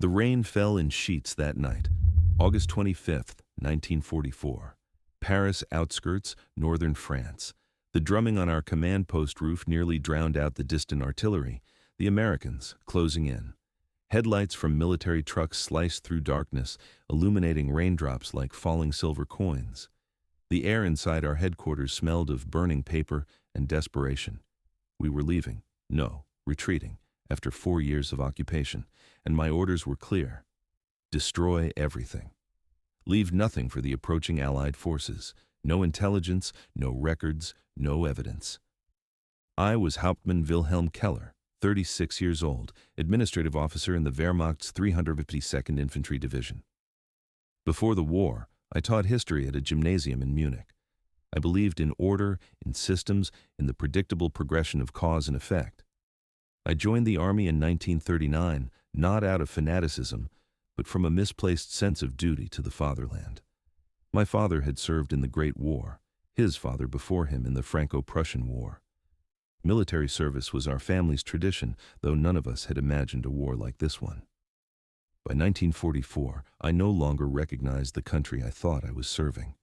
The rain fell in sheets that night, August 25th, 1944. Paris outskirts, northern France. The drumming on our command post roof nearly drowned out the distant artillery, the Americans closing in. Headlights from military trucks sliced through darkness, illuminating raindrops like falling silver coins. The air inside our headquarters smelled of burning paper and desperation. We were leaving, no, retreating, after 4 years of occupation, and my orders were clear. Destroy everything. Leave nothing for the approaching Allied forces. No intelligence, no records, no evidence. I was Hauptmann Wilhelm Keller, 36 years old, administrative officer in the Wehrmacht's 352nd Infantry Division. Before the war, I taught history at a gymnasium in Munich. I believed in order, in systems, in the predictable progression of cause and effect. I joined the army in 1939, not out of fanaticism, but from a misplaced sense of duty to the fatherland. My father had served in the Great War, his father before him in the Franco-Prussian War. Military service was our family's tradition, though none of us had imagined a war like this one. By 1944, I no longer recognized the country I thought I was serving.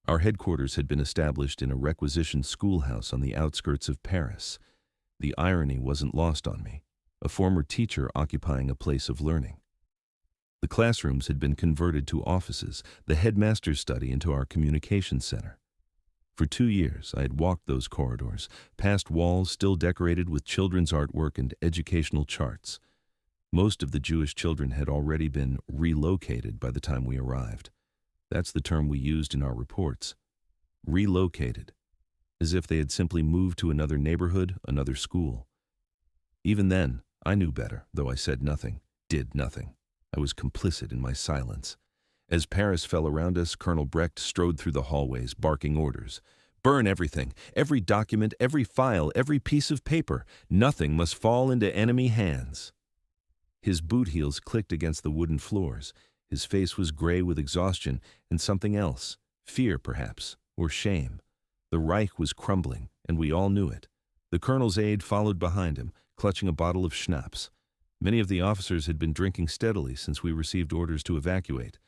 Our headquarters had been established in a requisitioned schoolhouse on the outskirts of Paris. The irony wasn't lost on me, a former teacher occupying a place of learning. The classrooms had been converted to offices, the headmaster's study into our communications center. For 2 years, I had walked those corridors, past walls still decorated with children's artwork and educational charts. Most of the Jewish children had already been relocated by the time we arrived. That's the term we used in our reports. Relocated, as if they had simply moved to another neighborhood, another school. Even then, I knew better, though I said nothing, did nothing. I was complicit in my silence. As Paris fell around us, Colonel Brecht strode through the hallways, barking orders. Burn everything, every document, every file, every piece of paper. Nothing must fall into enemy hands. His boot heels clicked against the wooden floors. His face was gray with exhaustion and something else, fear perhaps, or shame. The Reich was crumbling, and we all knew it. The colonel's aide followed behind him, clutching a bottle of schnapps. Many of the officers had been drinking steadily since we received orders to evacuate.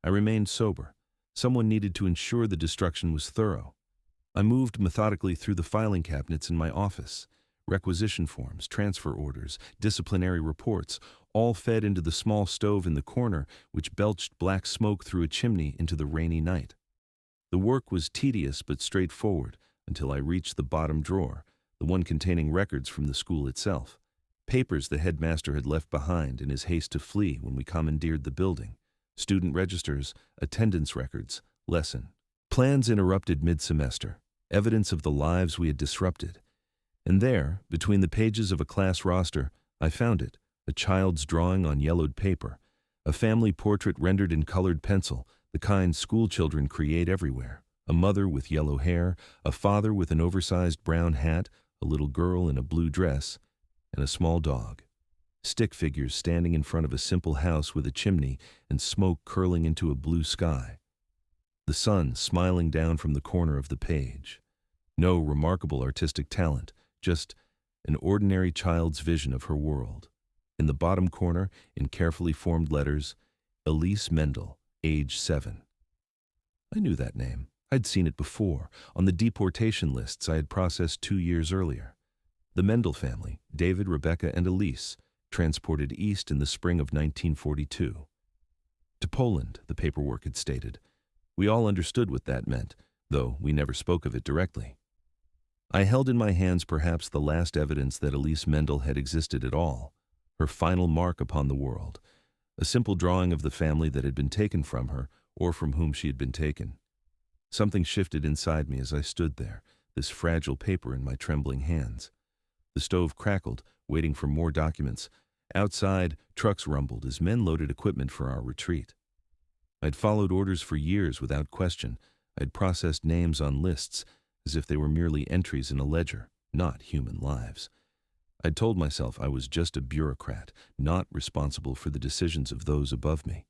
I remained sober. Someone needed to ensure the destruction was thorough. I moved methodically through the filing cabinets in my office. Requisition forms, transfer orders, disciplinary reports, all fed into the small stove in the corner, which belched black smoke through a chimney into the rainy night. The work was tedious but straightforward until I reached the bottom drawer, the one containing records from the school itself. Papers the headmaster had left behind in his haste to flee when we commandeered the building. Student registers, attendance records, lesson plans interrupted mid-semester, evidence of the lives we had disrupted. And there, between the pages of a class roster, I found it, a child's drawing on yellowed paper, a family portrait rendered in colored pencil, the kind schoolchildren create everywhere, a mother with yellow hair, a father with an oversized brown hat, a little girl in a blue dress, and a small dog. Stick figures standing in front of a simple house with a chimney and smoke curling into a blue sky. The sun smiling down from the corner of the page. No remarkable artistic talent, just an ordinary child's vision of her world. In the bottom corner, in carefully formed letters, Elise Mendel, age 7. I knew that name. I'd seen it before, on the deportation lists I had processed 2 years earlier. The Mendel family, David, Rebecca, and Elise, transported east in the spring of 1942. To Poland, the paperwork had stated. We all understood what that meant, though we never spoke of it directly. I held in my hands perhaps the last evidence that Elise Mendel had existed at all, her final mark upon the world, a simple drawing of the family that had been taken from her or from whom she had been taken. Something shifted inside me as I stood there, this fragile paper in my trembling hands. The stove crackled, waiting for more documents. Outside, trucks rumbled as men loaded equipment for our retreat. I'd followed orders for years without question. I'd processed names on lists as if they were merely entries in a ledger, not human lives. I'd told myself I was just a bureaucrat, not responsible for the decisions of those above me.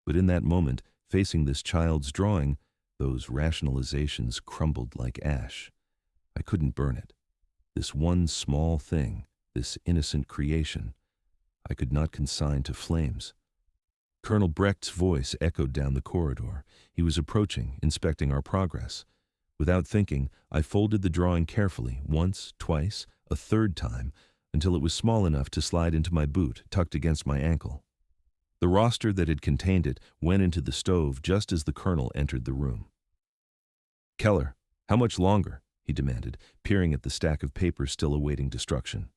But in that moment, facing this child's drawing, those rationalizations crumbled like ash. I couldn't burn it. This one small thing, this innocent creation, I could not consign to flames. Colonel Brecht's voice echoed down the corridor. He was approaching, inspecting our progress. Without thinking, I folded the drawing carefully, once, twice, a third time, until it was small enough to slide into my boot, tucked against my ankle. The roster that had contained it went into the stove just as the colonel entered the room. "Keller, how much longer?" he demanded, peering at the stack of papers still awaiting destruction.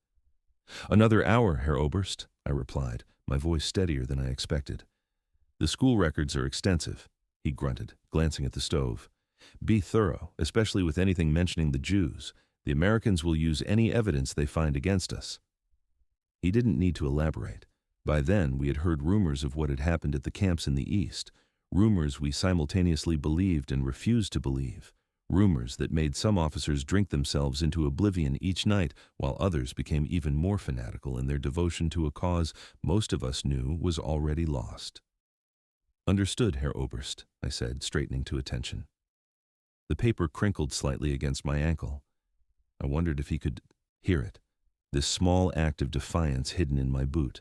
"Another hour, Herr Oberst," I replied, my voice steadier than I expected. "The school records are extensive," he grunted, glancing at the stove. "Be thorough, especially with anything mentioning the Jews. The Americans will use any evidence they find against us." He didn't need to elaborate. By then, we had heard rumors of what had happened at the camps in the East, rumors we simultaneously believed and refused to believe, rumors that made some officers drink themselves into oblivion each night, while others became even more fanatical in their devotion to a cause most of us knew was already lost. "Understood, Herr Oberst," I said, straightening to attention. The paper crinkled slightly against my ankle. I wondered if he could hear it, this small act of defiance hidden in my boot.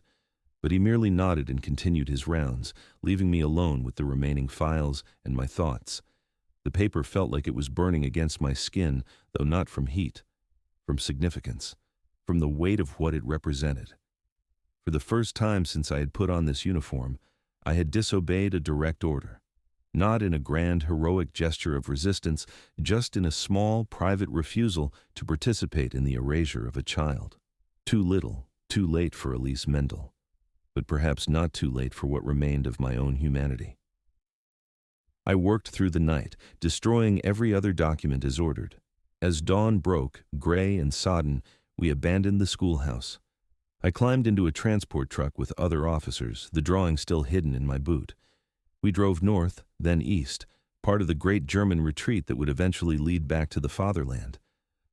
But he merely nodded and continued his rounds, leaving me alone with the remaining files and my thoughts. The paper felt like it was burning against my skin, though not from heat, from significance, from the weight of what it represented. For the first time since I had put on this uniform, I had disobeyed a direct order. Not in a grand, heroic gesture of resistance, just in a small, private refusal to participate in the erasure of a child. Too little, too late for Elise Mendel, but perhaps not too late for what remained of my own humanity. I worked through the night, destroying every other document as ordered. As dawn broke, gray and sodden, we abandoned the schoolhouse. I climbed into a transport truck with other officers, the drawing still hidden in my boot. We drove north, then east, part of the great German retreat that would eventually lead back to the fatherland.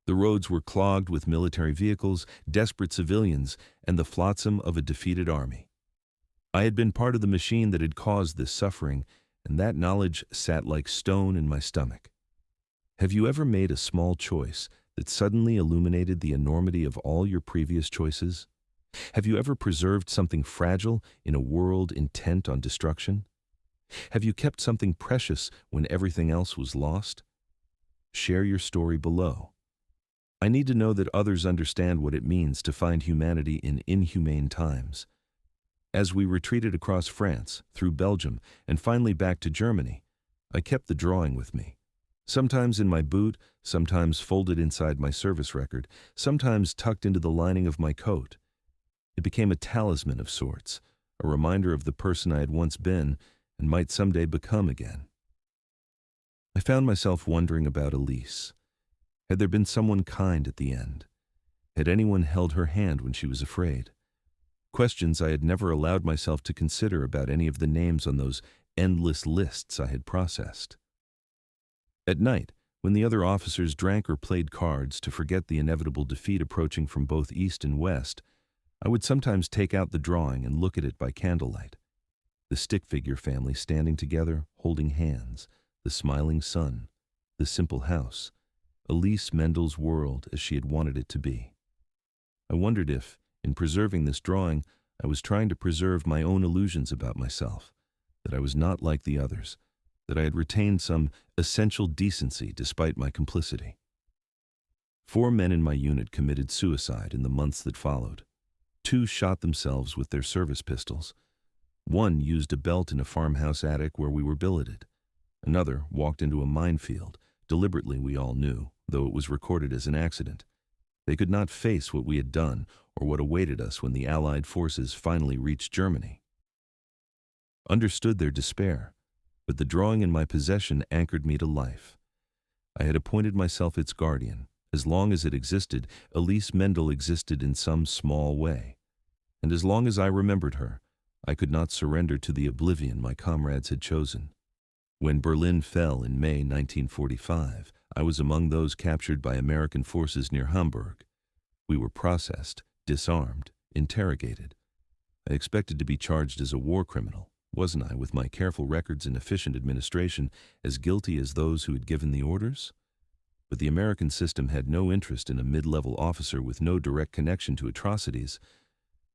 The roads were clogged with military vehicles, desperate civilians, and the flotsam of a defeated army. I had been part of the machine that had caused this suffering, and that knowledge sat like stone in my stomach. Have you ever made a small choice that suddenly illuminated the enormity of all your previous choices? Have you ever preserved something fragile in a world intent on destruction? Have you kept something precious when everything else was lost? Share your story below. I need to know that others understand what it means to find humanity in inhumane times. As we retreated across France, through Belgium, and finally back to Germany, I kept the drawing with me. Sometimes in my boot, sometimes folded inside my service record, sometimes tucked into the lining of my coat. It became a talisman of sorts, a reminder of the person I had once been and might someday become again. I found myself wondering about Elise. Had there been someone kind at the end? Had anyone held her hand when she was afraid? Questions I had never allowed myself to consider about any of the names on those endless lists I had processed. At night, when the other officers drank or played cards to forget the inevitable defeat approaching from both east and west, I would sometimes take out the drawing and look at it by candlelight. The stick figure family standing together, holding hands, the smiling sun, the simple house, Elise Mendel's world as she had wanted it to be. I wondered if, in preserving this drawing, I was trying to preserve my own illusions about myself, that I was not like the others, that I had retained some essential decency despite my complicity. 4 men in my unit committed suicide in the months that followed. 2 shot themselves with their service pistols. 1 used a belt in a farmhouse attic where we were billeted. Another walked into a minefield, deliberately we all knew, though it was recorded as an accident. They could not face what we had done or what awaited us when the Allied forces finally reached Germany. Understood their despair, but the drawing in my possession anchored me to life. I had appointed myself its guardian. As long as it existed, Elise Mendel existed in some small way. And as long as I remembered her, I could not surrender to the oblivion my comrades had chosen. When Berlin fell in May 1945, I was among those captured by American forces near Hamburg. We were processed, disarmed, interrogated. I expected to be charged as a war criminal, wasn't I, with my careful records and efficient administration, as guilty as those who had given the orders? But the American system had no interest in a mid-level officer with no direct connection to atrocities.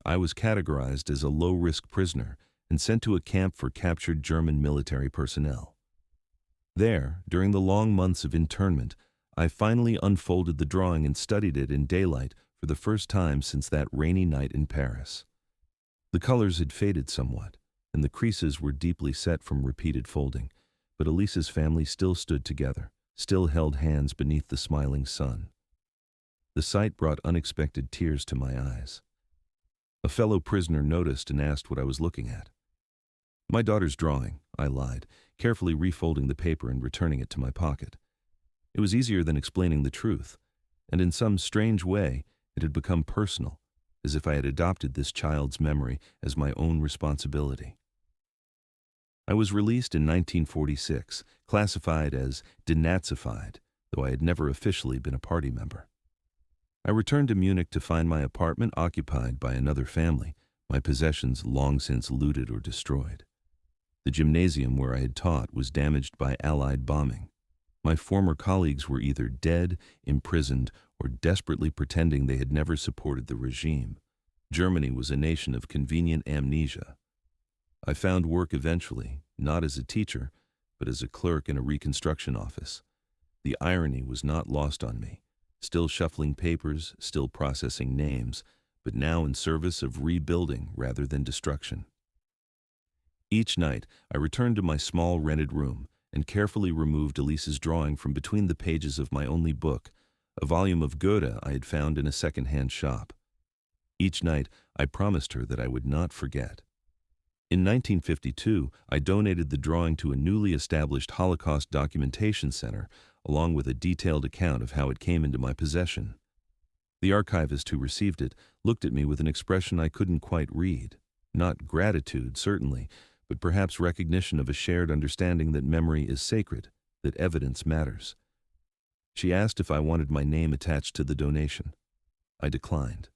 I was categorized as a low-risk prisoner and sent to a camp for captured German military personnel. There, during the long months of internment, I finally unfolded the drawing and studied it in daylight for the first time since that rainy night in Paris. The colors had faded somewhat, and the creases were deeply set from repeated folding, but Elise's family still stood together, still held hands beneath the smiling sun. The sight brought unexpected tears to my eyes. A fellow prisoner noticed and asked what I was looking at. "My daughter's drawing," I lied, carefully refolding the paper and returning it to my pocket. It was easier than explaining the truth, and in some strange way, it had become personal, as if I had adopted this child's memory as my own responsibility. I was released in 1946, classified as denazified, though I had never officially been a party member. I returned to Munich to find my apartment occupied by another family, my possessions long since looted or destroyed. The gymnasium where I had taught was damaged by Allied bombing. My former colleagues were either dead, imprisoned, or desperately pretending they had never supported the regime. Germany was a nation of convenient amnesia. I found work eventually, not as a teacher, but as a clerk in a reconstruction office. The irony was not lost on me. Still shuffling papers, still processing names, but now in service of rebuilding rather than destruction. Each night, I returned to my small rented room and carefully removed Elise's drawing from between the pages of my only book, a volume of Goethe I had found in a second-hand shop. Each night, I promised her that I would not forget. In 1952, I donated the drawing to a newly established Holocaust documentation center, along with a detailed account of how it came into my possession. The archivist who received it looked at me with an expression I couldn't quite read. Not gratitude, certainly, but perhaps recognition of a shared understanding that memory is sacred, that evidence matters. She asked if I wanted my name attached to the donation. I declined.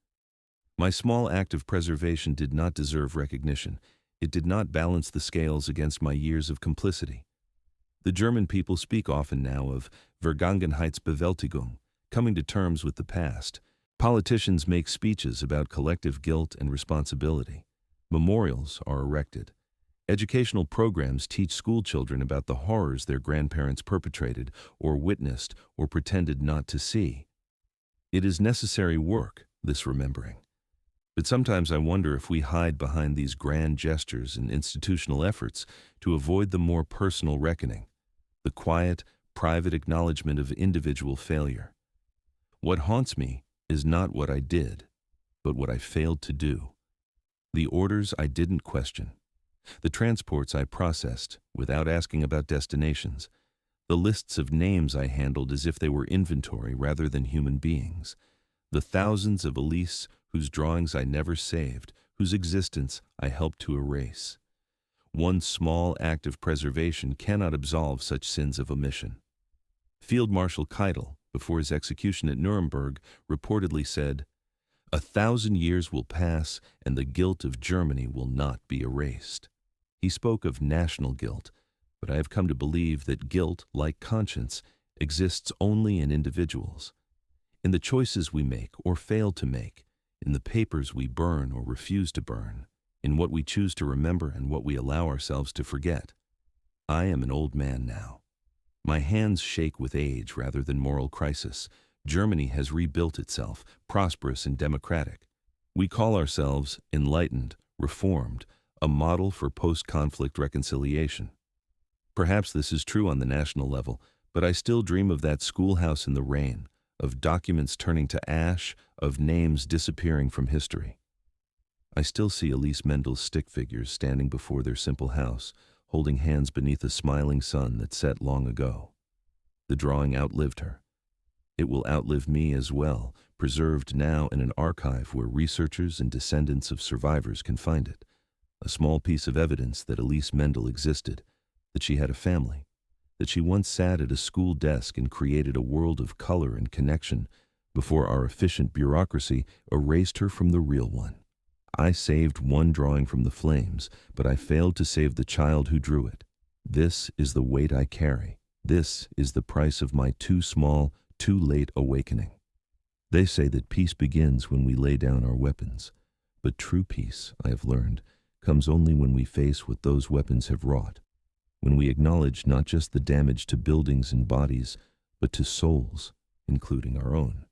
My small act of preservation did not deserve recognition. It did not balance the scales against my years of complicity. The German people speak often now of Vergangenheitsbewältigung, coming to terms with the past. Politicians make speeches about collective guilt and responsibility. Memorials are erected. Educational programs teach schoolchildren about the horrors their grandparents perpetrated or witnessed or pretended not to see. It is necessary work, this remembering. But sometimes I wonder if we hide behind these grand gestures and institutional efforts to avoid the more personal reckoning, the quiet, private acknowledgement of individual failure. What haunts me is not what I did, but what I failed to do. The orders I didn't question. The transports I processed without asking about destinations. The lists of names I handled as if they were inventory rather than human beings. The thousands of Elise whose drawings I never saved, whose existence I helped to erase. One small act of preservation cannot absolve such sins of omission. Field Marshal Keitel, before his execution at Nuremberg, reportedly said, "1,000 years will pass and the guilt of Germany will not be erased." He spoke of national guilt, but I have come to believe that guilt, like conscience, exists only in individuals. In the choices we make or fail to make, in the papers we burn or refuse to burn, in what we choose to remember and what we allow ourselves to forget. I am an old man now. My hands shake with age rather than moral crisis. Germany has rebuilt itself, prosperous and democratic. We call ourselves enlightened, reformed, a model for post-conflict reconciliation. Perhaps this is true on the national level, but I still dream of that schoolhouse in the rain, of documents turning to ash, of names disappearing from history. I still see Elise Mendel's stick figures standing before their simple house, holding hands beneath a smiling sun that set long ago. The drawing outlived her. It will outlive me as well, preserved now in an archive where researchers and descendants of survivors can find it. A small piece of evidence that Elise Mendel existed, that she had a family, that she once sat at a school desk and created a world of color and connection before our efficient bureaucracy erased her from the real one. I saved one drawing from the flames, but I failed to save the child who drew it. This is the weight I carry. This is the price of my too small, too late awakening. They say that peace begins when we lay down our weapons. But true peace, I have learned, comes only when we face what those weapons have wrought, when we acknowledge not just the damage to buildings and bodies, but to souls, including our own.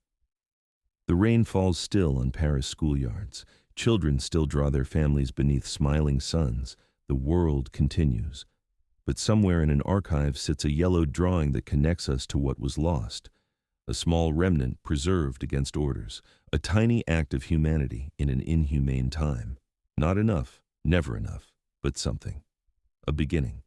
The rain falls still on Paris schoolyards. Children still draw their families beneath smiling suns. The world continues. But somewhere in an archive sits a yellowed drawing that connects us to what was lost. A small remnant preserved against orders. A tiny act of humanity in an inhumane time. Not enough, never enough, but something. A beginning.